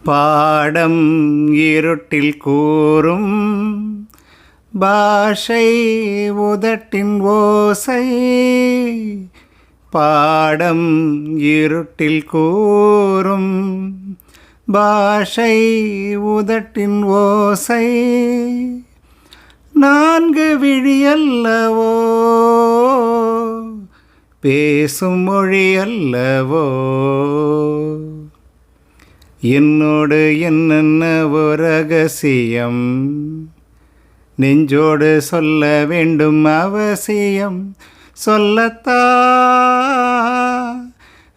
பாடம் இருட்டில் கூறும் பாஷை உதட்டின் ஓசை. பாடம் இருட்டில் கூறும் பாஷை உதட்டின் ஓசை. நான்கு விழியல்லவோ பேசும் மொழி அல்லவோ. என்னோடு என்னென்னவோ ரகசியம் நெஞ்சோடு சொல்ல வேண்டும் அவசியம். சொல்லத்தா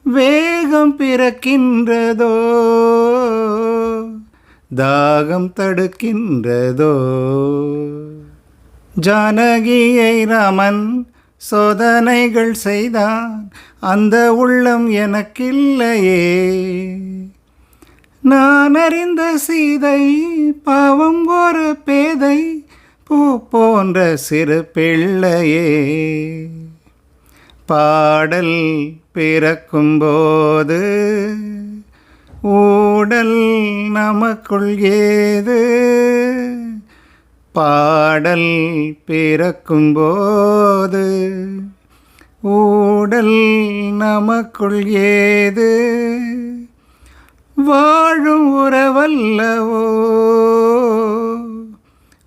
வேகம் பிறக்கின்றதோ தாகம் தடுக்கின்றதோ. ஜானகியை ராமன் சோதனைகள் செய்தான், அந்த உள்ளம் எனக்கில்லையே. நான் அறிந்த சீதை பாவம் ஒரு பேதை, பூ போன்ற சிறு பிள்ளையே. பாடல் பிறக்கும்போது ஊடல் நமக்குள் ஏது. பாடல் பிறக்கும்போது ஊடல் நமக்குள் ஏது. வாழும் உறவல்லவோ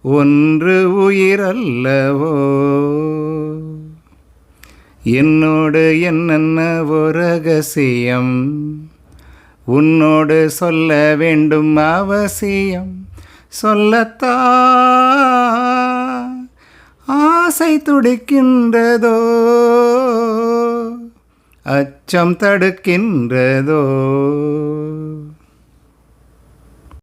ஒன்று உயிரல்லவோ. என்னோடு என்னென்னவோ ரகசியம் உன்னோடு சொல்ல வேண்டும் அவசியம். சொல்லத்தா ஆசை துடிக்கின்றதோ அச்சம் தடுக்கின்றதோ.